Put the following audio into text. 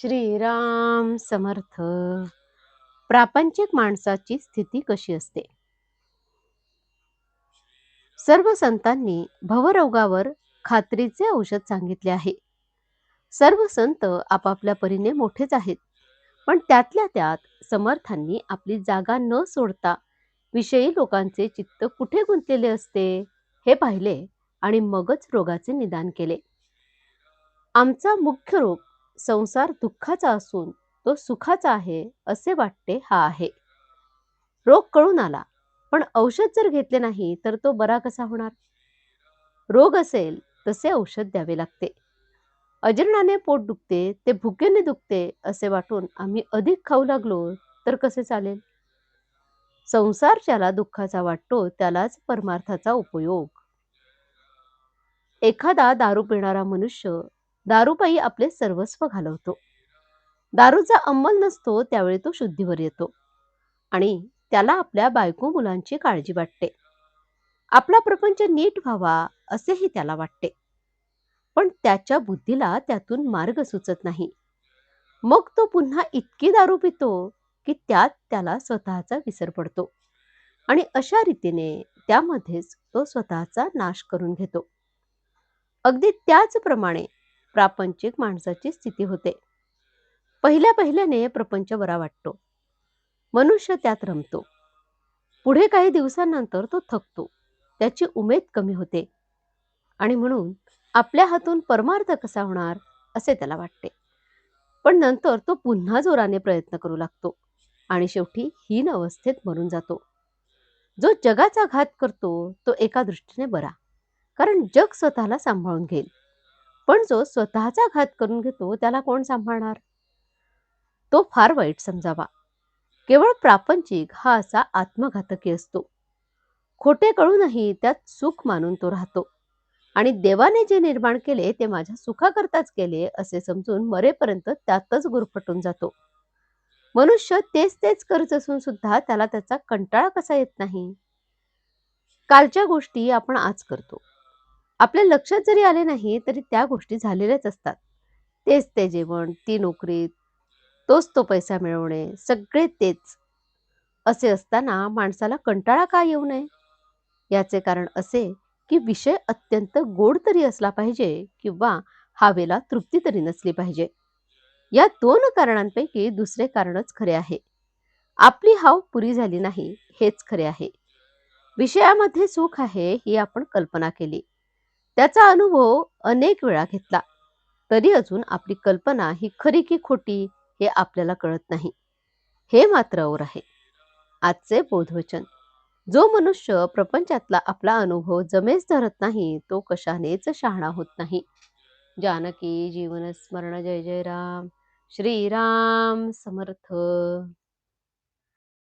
श्रीराम समर्थ. प्रापंचिक माणसाची स्थिती कशी असते? सर्व संतांनी भवरोगावर खात्रीचे औषध सांगितले आहे. सर्व संत आपापल्या परीने मोठेच आहेत, पण त्यातल्या त्यात समर्थांनी आपली जागा न सोडता विषयी लोकांचे चित्त कुठे गुंतलेले असते हे पाहिले आणि मगच रोगाचे निदान केले. आमचा मुख्य रोग संसार दुःखाचा असून तो सुखाचा आहे असे वाटते हा आहे. रोग कळून आला, पण औषध जर घेतले नाही तर तो बरा कसा होणार? रोग असेल तसे औषध द्यावे लागते. अजीर्णाने पोट दुखते ते भुकेने दुखते असे वाटून आम्ही अधिक खाऊ लागलो तर कसे चालेल? संसार ज्याला दुःखाचा वाटतो त्यालाच परमार्थाचा उपयोग. एखादा दारू पिणारा मनुष्य दारूपायी आपले सर्वस्व घालवतो. दारूचा अंमल नसतो त्यावेळी तो शुद्धीवर येतो आणि त्याला आपल्या बायको मुलांची काळजी वाटते. आपला प्रपंच नीट व्हावा असेही त्याला वाटते, पण त्याच्या बुद्धीला त्यातून मार्ग सुचत नाही. मग तो पुन्हा इतकी दारू पितो की त्यात त्याला स्वतःचा विसर पडतो आणि अशा रीतीने त्यामध्येच तो स्वतःचा नाश करून घेतो. अगदी त्याचप्रमाणे प्रापंचिक माणसाची स्थिती होते. पहिल्या पहिल्याने प्रपंच बरा वाटतो, मनुष्य त्यात रमतो. पुढे काही दिवसांनंतर तो थकतो, त्याची उमेद कमी होते आणि म्हणून आपल्या हातून परमार्थ कसा होणार असे त्याला वाटते. पण नंतर तो पुन्हा जोराने प्रयत्न करू लागतो आणि शेवटी हीन अवस्थेत मरून जातो. जो जगाचा घात करतो तो एका दृष्टीने बरा, कारण जग स्वतःला सांभाळून घेईल. पण जो स्वतःचा घात करून घेतो त्याला कोण सांभाळणार? तो फार वाईट समजावा. केवळ प्रापंचिक हा असा आत्मघातकी असतो. खोटे कळूनही त्यात सुख मानून तो राहतो आणि देवाने जे निर्माण केले ते माझ्या सुखाकरताच केले असे समजून मरेपर्यंत त्यातच गुरफटून जातो. मनुष्य तेच तेच करत असून सुद्धा त्याला त्याचा कंटाळा कसा येत नाही? कालच्या गोष्टी आपण आज करतो. आपल्या लक्षात जरी आले नाही तरी त्या गोष्टी झालेल्याच असतात. तेच ते जेवण, ती नोकरी, तोच तो पैसा मिळवणे, सगळे तेच. असे असताना माणसाला कंटाळा का येऊ नये? याचे कारण असे की विषय अत्यंत गोड तरी असला पाहिजे किंवा हवेला तृप्ती तरी नसली पाहिजे. या दोन कारणांपैकी दुसरे कारणच खरे आहे. आपली हाव पुरी झाली नाही हेच खरे आहे. विषयामध्ये सुख आहे ही आपण कल्पना केली, त्याचा अनुभव अनेक वेळा घेतला, तरी अजून आपली कल्पना ही खरी की खोटी हे आपल्याला कळत नाही. हे मात्र और आहे. आजचे बोधवचन: जो मनुष्य प्रपंचातला आपला अनुभव जमेच धरत नाही तो कशानेच शहाणा होत नाही. जानकी जीवन स्मरण. जय जय राम. श्रीराम समर्थ.